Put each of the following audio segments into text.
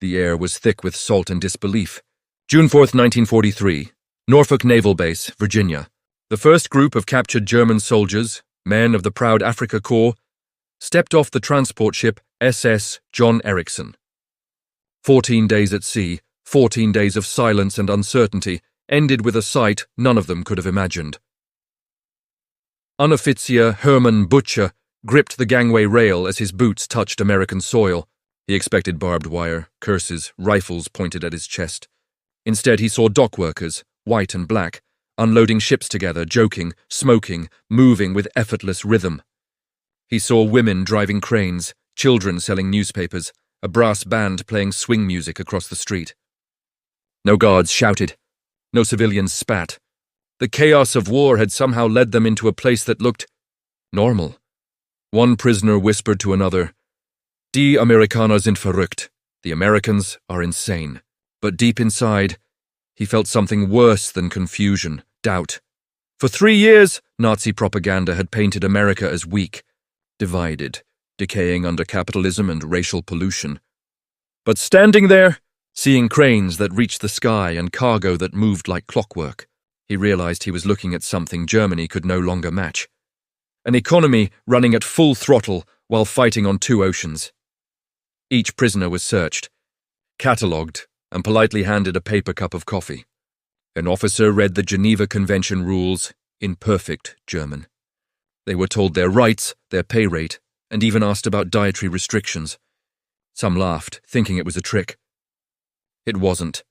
The air was thick with salt and disbelief. June 4th, 1943, Norfolk Naval Base, Virginia. The first group of captured German soldiers, men of the proud Africa Corps, stepped off the transport ship SS John Ericsson. 14 days at sea, 14 days of silence and uncertainty, ended with a sight none of them could have imagined. Unteroffizier Hermann Butcher gripped the gangway rail as his boots touched American soil. He expected barbed wire, curses, rifles pointed at his chest. Instead, he saw dock workers, white and black, unloading ships together, joking, smoking, moving with effortless rhythm. He saw women driving cranes, children selling newspapers, a brass band playing swing music across the street. No guards shouted. No civilians spat. The chaos of war had somehow led them into a place that looked normal. One prisoner whispered to another, "Die Amerikaner sind verrückt." The Americans are insane. But deep inside, he felt something worse than confusion, doubt. For 3 years, Nazi propaganda had painted America as weak, divided, decaying under capitalism and racial pollution. But standing there, seeing cranes that reached the sky and cargo that moved like clockwork, he realized he was looking at something Germany could no longer match. An economy running at full throttle while fighting on 2 oceans. Each prisoner was searched, catalogued, and politely handed a paper cup of coffee. An officer read the Geneva Convention rules in perfect German. They were told their rights, their pay rate, and even asked about dietary restrictions. Some laughed, thinking it was a trick. It wasn't.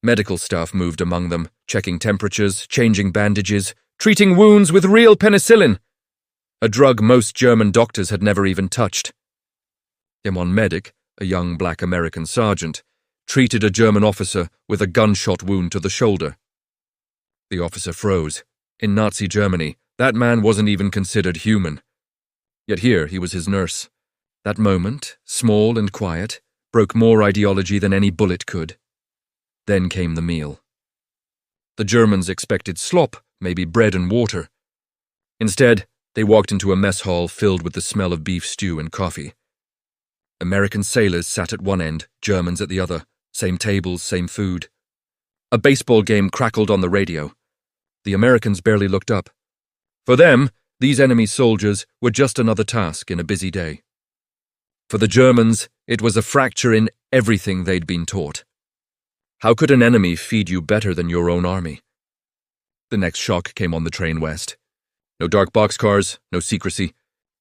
Medical staff moved among them, checking temperatures, changing bandages, treating wounds with real penicillin, a drug most German doctors had never even touched. Then one medic, a young black American sergeant, treated a German officer with a gunshot wound to the shoulder. The officer froze. In Nazi Germany, that man wasn't even considered human. Yet here he was his nurse. That moment, small and quiet, broke more ideology than any bullet could. Then came the meal. The Germans expected slop, maybe bread and water. Instead, they walked into a mess hall filled with the smell of beef stew and coffee. American sailors sat at one end, Germans at the other, same tables, same food. A baseball game crackled on the radio. The Americans barely looked up. For them, these enemy soldiers were just another task in a busy day. For the Germans, it was a fracture in everything they'd been taught. How could an enemy feed you better than your own army? The next shock came on the train west. No dark boxcars, no secrecy.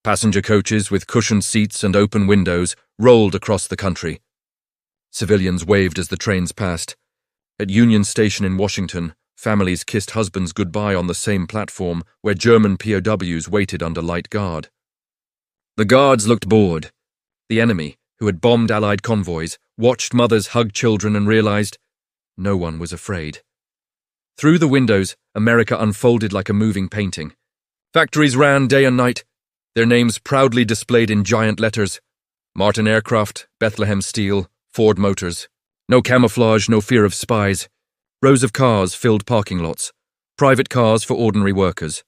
Passenger coaches with cushioned seats and open windows rolled across the country. Civilians waved as the trains passed. At Union Station in Washington, families kissed husbands goodbye on the same platform where German POWs waited under light guard. The guards looked bored. The enemy, who had bombed Allied convoys, watched mothers hug children and realized no one was afraid. Through the windows, America unfolded like a moving painting. Factories ran day and night, their names proudly displayed in giant letters. Martin Aircraft, Bethlehem Steel, Ford Motors. No camouflage, no fear of spies. Rows of cars filled parking lots. Private cars for ordinary workers.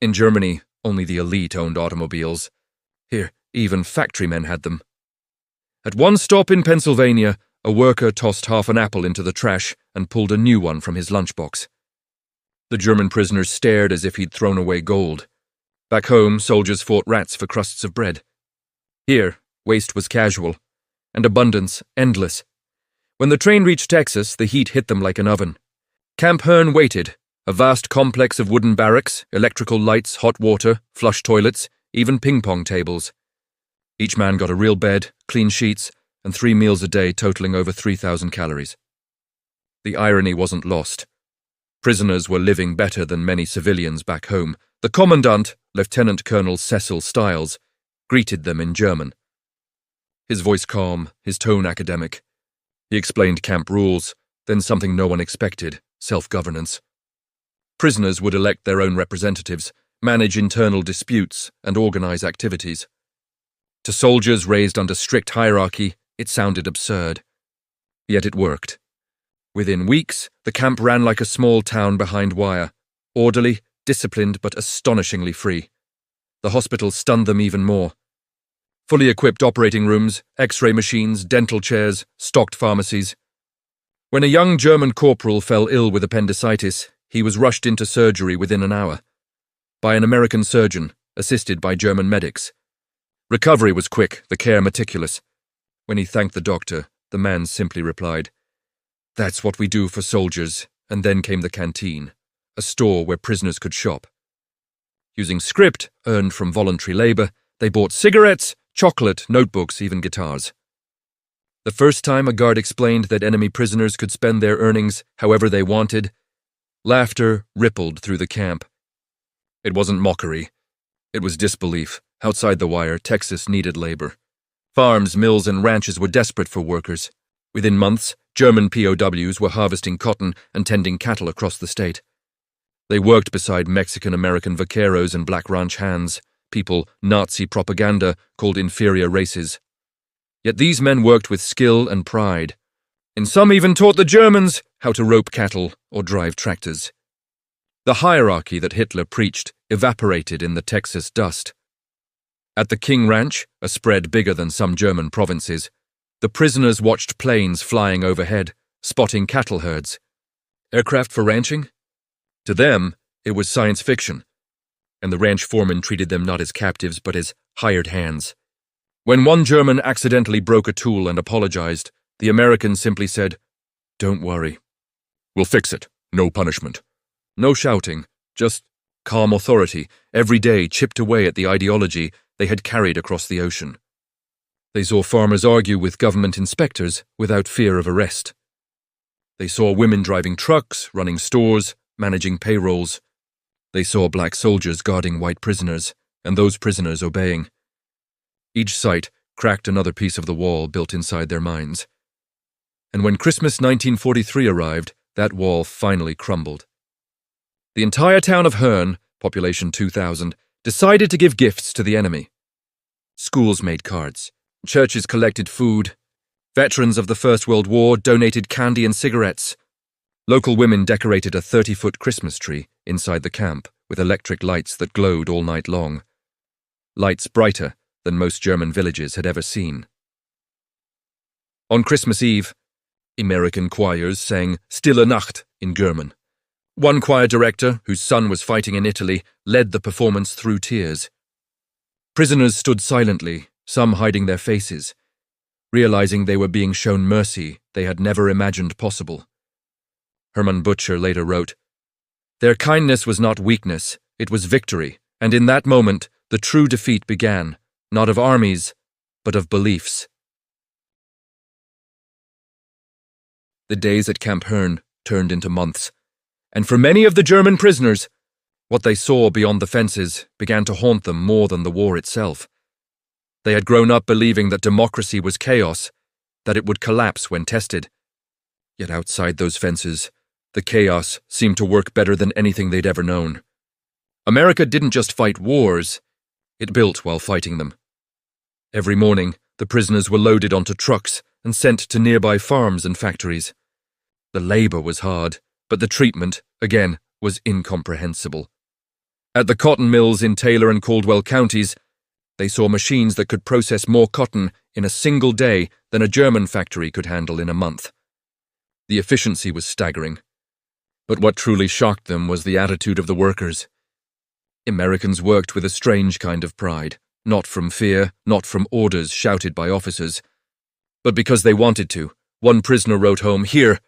In Germany, only the elite owned automobiles. Here, even factorymen had them. At one stop in Pennsylvania, a worker tossed half an apple into the trash and pulled a new one from his lunchbox. The German prisoners stared as if he'd thrown away gold. Back home, soldiers fought rats for crusts of bread. Here, waste was casual, and abundance endless. When the train reached Texas, the heat hit them like an oven. Camp Hearn waited, a vast complex of wooden barracks, electrical lights, hot water, flush toilets, even ping-pong tables. Each man got a real bed, clean sheets, and 3 meals a day totaling over 3,000 calories. The irony wasn't lost. Prisoners were living better than many civilians back home. The commandant, Lieutenant Colonel Cecil Stiles, greeted them in German. His voice calm, his tone academic. He explained camp rules, then something no one expected, self-governance. Prisoners would elect their own representatives, manage internal disputes, and organize activities. To soldiers raised under strict hierarchy, it sounded absurd. Yet it worked. Within weeks, the camp ran like a small town behind wire, orderly, disciplined, but astonishingly free. The hospital stunned them even more. fully equipped operating rooms, X-ray machines, dental chairs, stocked pharmacies. When a young German corporal fell ill with appendicitis, he was rushed into surgery within an hour by an American surgeon, assisted by German medics. Recovery was quick, the care meticulous. When he thanked the doctor, the man simply replied, "That's what we do for soldiers," and then came the canteen, a store where prisoners could shop. Using script earned from voluntary labor, they bought cigarettes, chocolate, notebooks, even guitars. The first time a guard explained that enemy prisoners could spend their earnings however they wanted, laughter rippled through the camp. It wasn't mockery. It was disbelief. Outside the wire, Texas needed labor. Farms, mills, and ranches were desperate for workers. Within months, German POWs were harvesting cotton and tending cattle across the state. They worked beside Mexican-American vaqueros and black ranch hands, people Nazi propaganda called inferior races. Yet these men worked with skill and pride, and some even taught the Germans how to rope cattle or drive tractors. The hierarchy that Hitler preached evaporated in the Texas dust. At the King Ranch, a spread bigger than some German provinces, the prisoners watched planes flying overhead, spotting cattle herds. Aircraft for ranching? To them, it was science fiction, and the ranch foreman treated them not as captives but as hired hands. When one German accidentally broke a tool and apologized, the Americans simply said, "Don't worry. We'll fix it. No punishment." No shouting, just calm authority, every day chipped away at the ideology they had carried across the ocean. They saw farmers argue with government inspectors without fear of arrest. They saw women driving trucks, running stores, managing payrolls. They saw black soldiers guarding white prisoners, and those prisoners obeying. Each sight cracked another piece of the wall built inside their minds. And when Christmas 1943 arrived, that wall finally crumbled. The entire town of Herne, population 2,000, decided to give gifts to the enemy. Schools made cards. Churches collected food. Veterans of the First World War donated candy and cigarettes. Local women decorated a 30-foot Christmas tree inside the camp with electric lights that glowed all night long. Lights brighter than most German villages had ever seen. On Christmas Eve, American choirs sang Stille Nacht in German. One choir director, whose son was fighting in Italy, led the performance through tears. Prisoners stood silently, some hiding their faces, realizing they were being shown mercy they had never imagined possible. Hermann Butcher later wrote, "Their kindness was not weakness, it was victory, and in that moment the true defeat began, not of armies, but of beliefs." The days at Camp Herne turned into months, and for many of the German prisoners, what they saw beyond the fences began to haunt them more than the war itself. They had grown up believing that democracy was chaos, that it would collapse when tested. Yet outside those fences, the chaos seemed to work better than anything they'd ever known. America didn't just fight wars, it built while fighting them. Every morning, the prisoners were loaded onto trucks and sent to nearby farms and factories. The labor was hard, but the treatment, again, was incomprehensible. At the cotton mills in Taylor and Caldwell counties, they saw machines that could process more cotton in a single day than a German factory could handle in a month. The efficiency was staggering. But what truly shocked them was the attitude of the workers. Americans worked with a strange kind of pride, not from fear, not from orders shouted by officers, but because they wanted to. One prisoner wrote home, "Here,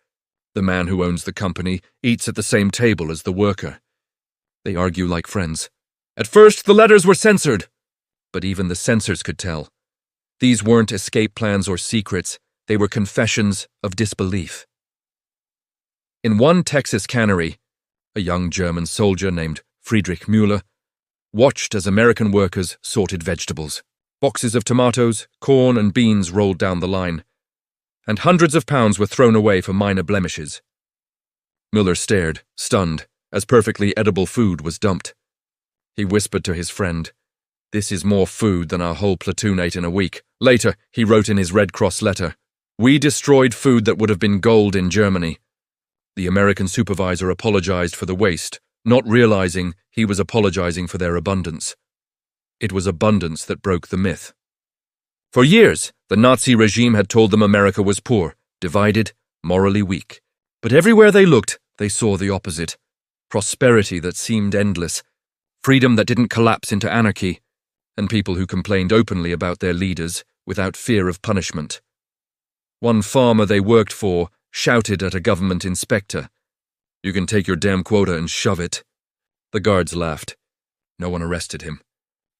the man who owns the company eats at the same table as the worker." They argue like friends. At first, the letters were censored, but even the censors could tell. These weren't escape plans or secrets, they were confessions of disbelief. In one Texas cannery, a young German soldier named Friedrich Müller watched as American workers sorted vegetables. Boxes of tomatoes, corn, and beans rolled down the line, and hundreds of pounds were thrown away for minor blemishes. Müller stared, stunned, as perfectly edible food was dumped. He whispered to his friend, "This is more food than our whole platoon ate in a week." Later, he wrote in his Red Cross letter, "We destroyed food that would have been gold in Germany." The American supervisor apologized for the waste, not realizing he was apologizing for their abundance. It was abundance that broke the myth. For years, the Nazi regime had told them America was poor, divided, morally weak. But everywhere they looked, they saw the opposite. Prosperity that seemed endless, freedom that didn't collapse into anarchy, and people who complained openly about their leaders without fear of punishment. One farmer they worked for shouted at a government inspector, "You can take your damn quota and shove it." The guards laughed. No one arrested him.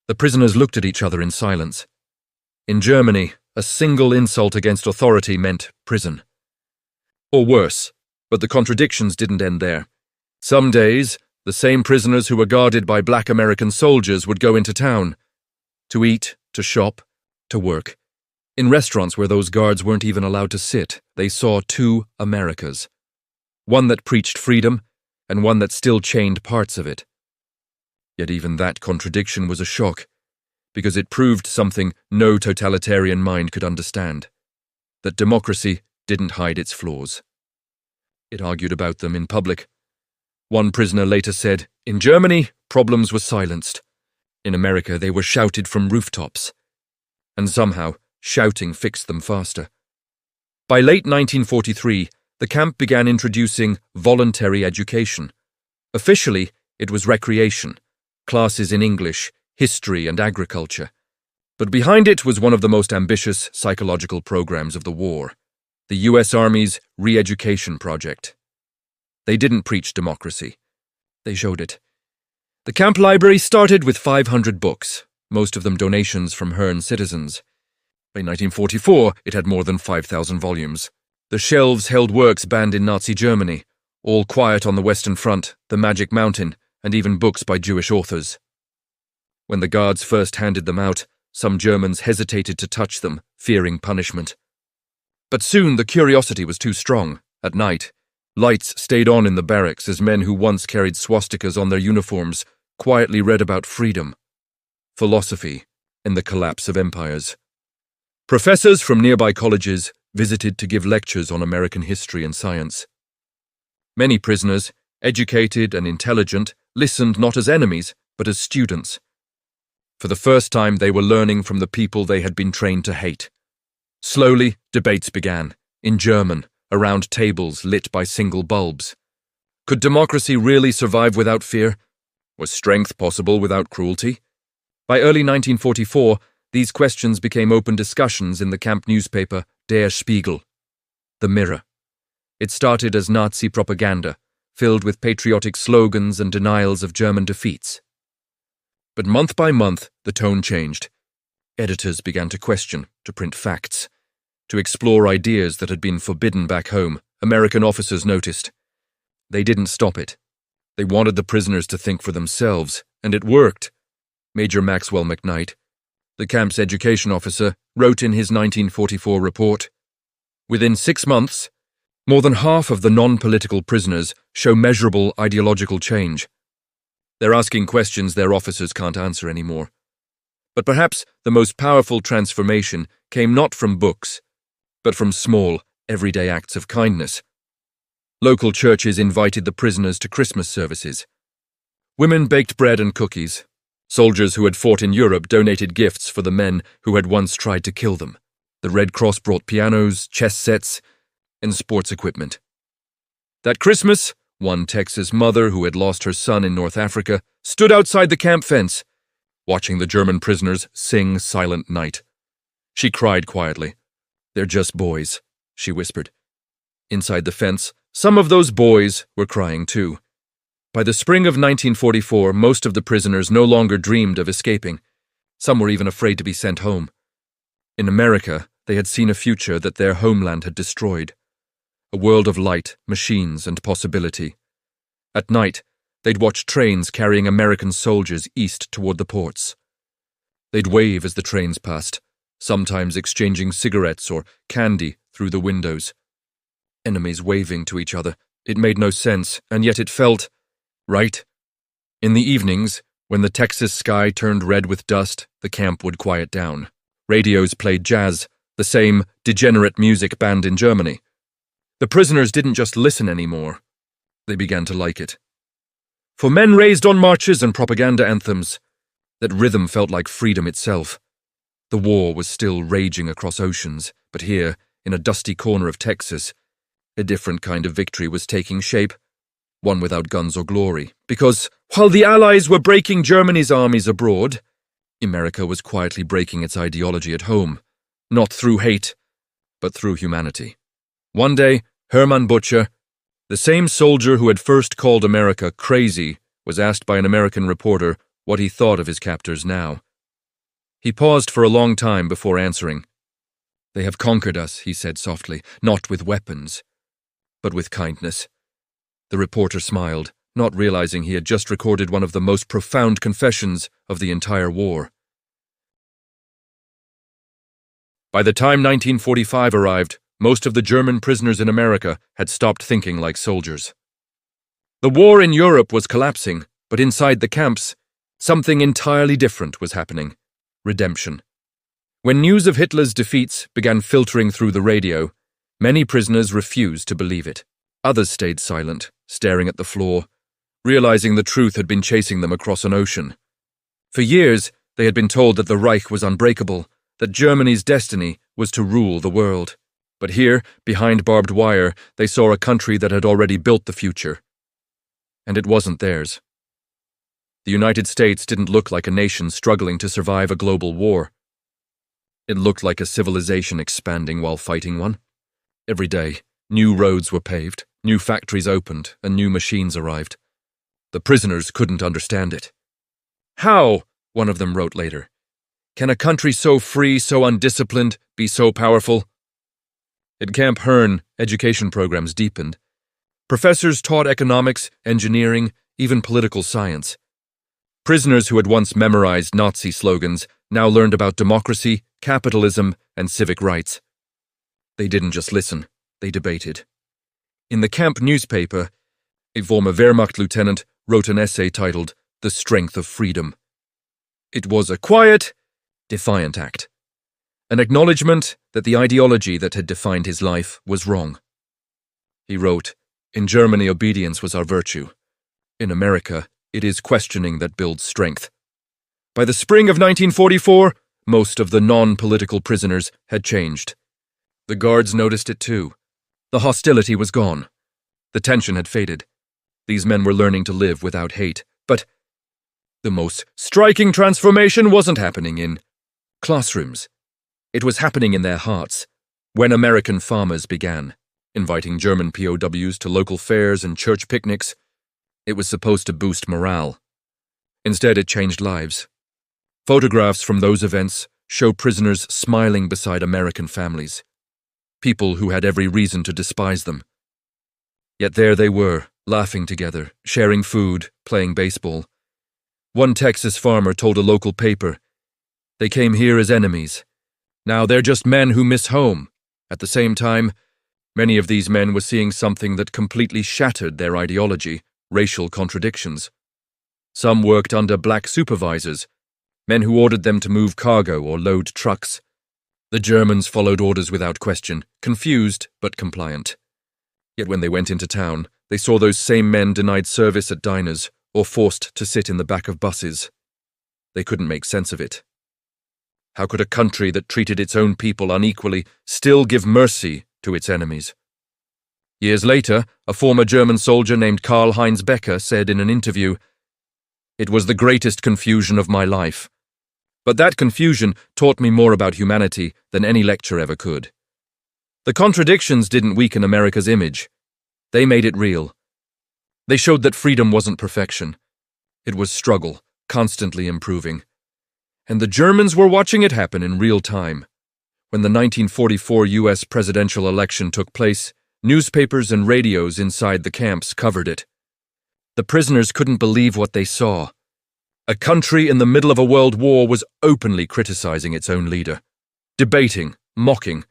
The prisoners looked at each other in silence. In Germany, a single insult against authority meant prison. Or worse, but the contradictions didn't end there. Some days, the same prisoners who were guarded by black American soldiers would go into town. To eat, to shop, to work. In restaurants where those guards weren't even allowed to sit, they saw two Americas. One that preached freedom, and one that still chained parts of it. Yet even that contradiction was a shock, because it proved something no totalitarian mind could understand: that democracy didn't hide its flaws. It argued about them in public. One prisoner later said, "In Germany, problems were silenced. In America, they were shouted from rooftops." And somehow, shouting fixed them faster. By late 1943, the camp began introducing voluntary education. Officially, it was recreation, classes in English, history, and agriculture. But behind it was one of the most ambitious psychological programs of the war, the US Army's re-education project. They didn't preach democracy. They showed it. The camp library started with 500 books, most of them donations from Herne citizens. By 1944, it had more than 5,000 volumes. The shelves held works banned in Nazi Germany, All Quiet on the Western Front, The Magic Mountain, and even books by Jewish authors. When the guards first handed them out, some Germans hesitated to touch them, fearing punishment. But soon the curiosity was too strong. At night, lights stayed on in the barracks as men who once carried swastikas on their uniforms quietly read about freedom, philosophy, and the collapse of empires. Professors from nearby colleges visited to give lectures on American history and science. Many prisoners, educated and intelligent, listened not as enemies, but as students. For the first time, they were learning from the people they had been trained to hate. Slowly, debates began, in German, around tables lit by single bulbs. Could democracy really survive without fear? Was strength possible without cruelty? By early 1944, these questions became open discussions in the camp newspaper Der Spiegel, The Mirror. It started as Nazi propaganda, filled with patriotic slogans and denials of German defeats. But month by month, the tone changed. Editors began to question, to print facts, to explore ideas that had been forbidden back home. American officers noticed. They didn't stop it. They wanted the prisoners to think for themselves, and it worked. Major Maxwell McKnight, the camp's education officer, wrote in his 1944 report, "Within 6 months, more than half of the non-political prisoners show measurable ideological change. They're asking questions their officers can't answer anymore. But perhaps the most powerful transformation came not from books, but from small, everyday acts of kindness. Local churches invited the prisoners to Christmas services. Women baked bread and cookies. Soldiers who had fought in Europe donated gifts for the men who had once tried to kill them. The Red Cross brought pianos, chess sets, and sports equipment. That Christmas, one Texas mother who had lost her son in North Africa stood outside the camp fence, watching the German prisoners sing Silent Night. She cried quietly. "They're just boys," she whispered. Inside the fence, some of those boys were crying too. By the spring of 1944, most of the prisoners no longer dreamed of escaping. Some were even afraid to be sent home. In America, they had seen a future that their homeland had destroyed. A world of light, machines, and possibility. At night, they'd watch trains carrying American soldiers east toward the ports. They'd wave as the trains passed, sometimes exchanging cigarettes or candy through the windows. Enemies waving to each other. It made no sense, and yet it felt right. In the evenings, when the Texas sky turned red with dust, the camp would quiet down. Radios played jazz, the same degenerate music banned in Germany. The prisoners didn't just listen anymore. They began to like it. For men raised on marches and propaganda anthems, that rhythm felt like freedom itself. The war was still raging across oceans, but here, in a dusty corner of Texas, a different kind of victory was taking shape, one without guns or glory, because, while the Allies were breaking Germany's armies abroad, America was quietly breaking its ideology at home, not through hate, but through humanity. One day, Hermann Butcher, the same soldier who had first called America crazy, was asked by an American reporter what he thought of his captors now. He paused for a long time before answering. "They have conquered us," he said softly, "not with weapons, but with kindness." The reporter smiled, not realizing he had just recorded one of the most profound confessions of the entire war. By the time 1945 arrived, most of the German prisoners in America had stopped thinking like soldiers. The war in Europe was collapsing, but inside the camps, something entirely different was happening: redemption. When news of Hitler's defeats began filtering through the radio, many prisoners refused to believe it. Others stayed silent, staring at the floor, realizing the truth had been chasing them across an ocean. For years, they had been told that the Reich was unbreakable, that Germany's destiny was to rule the world. But here, behind barbed wire, they saw a country that had already built the future. And it wasn't theirs. The United States didn't look like a nation struggling to survive a global war. It looked like a civilization expanding while fighting one. Every day, new roads were paved, new factories opened, and new machines arrived. The prisoners couldn't understand it. "How," one of them wrote later, "can a country so free, so undisciplined, be so powerful?" At Camp Hearn, education programs deepened. Professors taught economics, engineering, even political science. Prisoners who had once memorized Nazi slogans now learned about democracy, capitalism, and civic rights. They didn't just listen, they debated. In the camp newspaper, a former Wehrmacht lieutenant wrote an essay titled "The Strength of Freedom." It was a quiet, defiant act, an acknowledgement that the ideology that had defined his life was wrong. He wrote, "In Germany, obedience was our virtue. In America, it is questioning that builds strength." By the spring of 1944, most of the non-political prisoners had changed. The guards noticed it too. The hostility was gone. The tension had faded. These men were learning to live without hate. But the most striking transformation wasn't happening in classrooms. It was happening in their hearts, when American farmers began inviting German POWs to local fairs and church picnics. It was supposed to boost morale. Instead, it changed lives. Photographs from those events show prisoners smiling beside American families, people who had every reason to despise them. Yet there they were, laughing together, sharing food, playing baseball. One Texas farmer told a local paper, "They came here as enemies. Now they're just men who miss home." At the same time, many of these men were seeing something that completely shattered their ideology: racial contradictions. Some worked under black supervisors, men who ordered them to move cargo or load trucks. The Germans followed orders without question, confused but compliant. Yet when they went into town, they saw those same men denied service at diners or forced to sit in the back of buses. They couldn't make sense of it. How could a country that treated its own people unequally still give mercy to its enemies? Years later, a former German soldier named Karl-Heinz Becker said in an interview, "It was the greatest confusion of my life. But that confusion taught me more about humanity than any lecture ever could." The contradictions didn't weaken America's image. They made it real. They showed that freedom wasn't perfection. It was struggle, constantly improving. And the Germans were watching it happen in real time. When the 1944 U.S. presidential election took place, newspapers and radios inside the camps covered it. The prisoners couldn't believe what they saw. A country in the middle of a world war was openly criticizing its own leader, debating, mocking,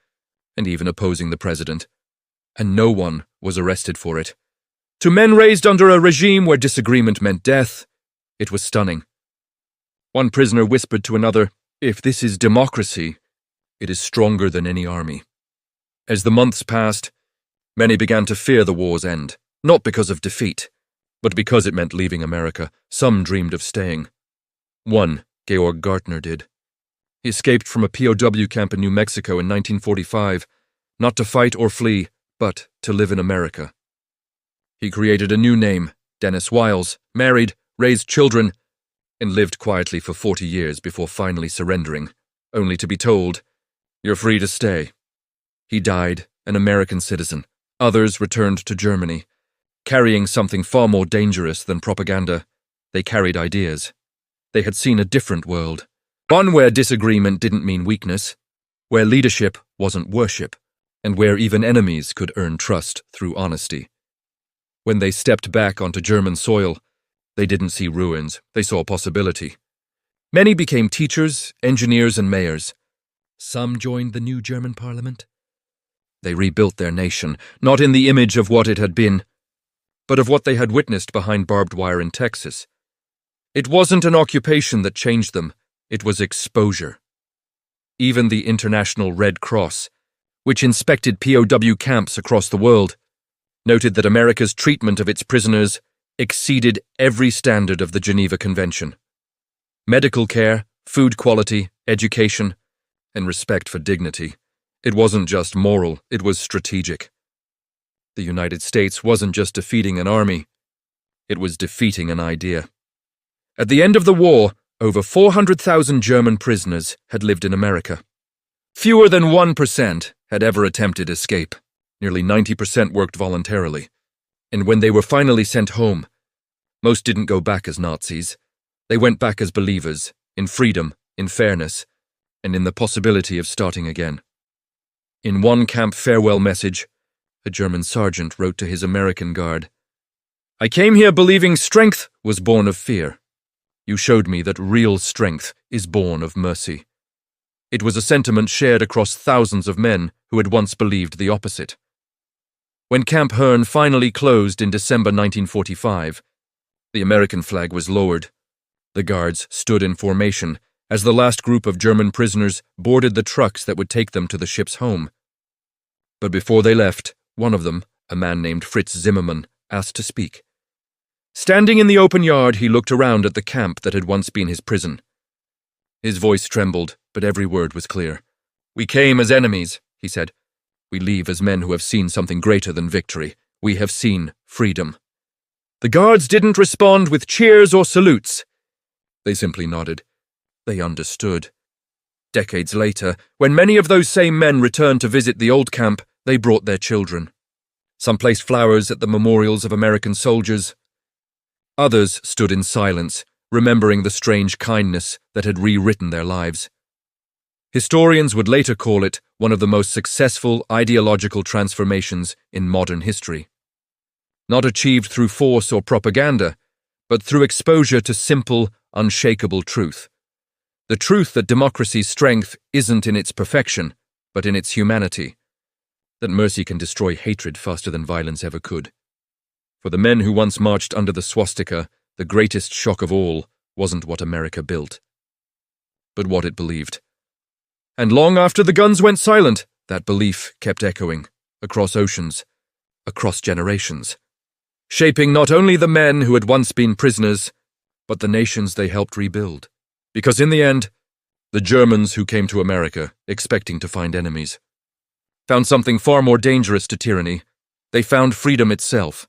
and even opposing the president. And no one was arrested for it. To men raised under a regime where disagreement meant death, it was stunning. One prisoner whispered to another, "If this is democracy, it is stronger than any army." As the months passed, many began to fear the war's end, not because of defeat, but because it meant leaving America. Some dreamed of staying. One, Georg Gartner, did. He escaped from a POW camp in New Mexico in 1945, not to fight or flee, but to live in America. He created a new name, Dennis Wiles, married, raised children, and lived quietly for 40 years before finally surrendering, only to be told, "You're free to stay." He died, an American citizen. Others returned to Germany, carrying something far more dangerous than propaganda. They carried ideas. They had seen a different world, one where disagreement didn't mean weakness, where leadership wasn't worship, and where even enemies could earn trust through honesty. When they stepped back onto German soil, they didn't see ruins, they saw possibility. Many became teachers, engineers, and mayors. Some joined the new German parliament. They rebuilt their nation, not in the image of what it had been, but of what they had witnessed behind barbed wire in Texas. It wasn't an occupation that changed them, it was exposure. Even the International Red Cross, which inspected POW camps across the world, noted that America's treatment of its prisoners exceeded every standard of the Geneva Convention. Medical care, food quality, education, and respect for dignity. It wasn't just moral, it was strategic. The United States wasn't just defeating an army, it was defeating an idea. At the end of the war, over 400,000 German prisoners had lived in America. Fewer than 1% had ever attempted escape. Nearly 90% worked voluntarily. And when they were finally sent home, most didn't go back as Nazis. They went back as believers, in freedom, in fairness, and in the possibility of starting again. In one camp farewell message, a German sergeant wrote to his American guard, "I came here believing strength was born of fear. You showed me that real strength is born of mercy." It was a sentiment shared across thousands of men who had once believed the opposite. When Camp Hearn finally closed in December 1945, the American flag was lowered. The guards stood in formation as the last group of German prisoners boarded the trucks that would take them to the ship's home. But before they left, one of them, a man named Fritz Zimmermann, asked to speak. Standing in the open yard, he looked around at the camp that had once been his prison. His voice trembled, but every word was clear. "We came as enemies," he said. "We leave as men who have seen something greater than victory. We have seen freedom." The guards didn't respond with cheers or salutes. They simply nodded. They understood. Decades later, when many of those same men returned to visit the old camp, they brought their children. Some placed flowers at the memorials of American soldiers. Others stood in silence, remembering the strange kindness that had rewritten their lives. Historians would later call it one of the most successful ideological transformations in modern history. Not achieved through force or propaganda, but through exposure to simple, unshakable truth. The truth that democracy's strength isn't in its perfection, but in its humanity. That mercy can destroy hatred faster than violence ever could. For the men who once marched under the swastika, the greatest shock of all wasn't what America built, but what it believed. And long after the guns went silent, that belief kept echoing, across oceans, across generations, shaping not only the men who had once been prisoners, but the nations they helped rebuild. Because in the end, the Germans who came to America expecting to find enemies found something far more dangerous to tyranny. They found freedom itself.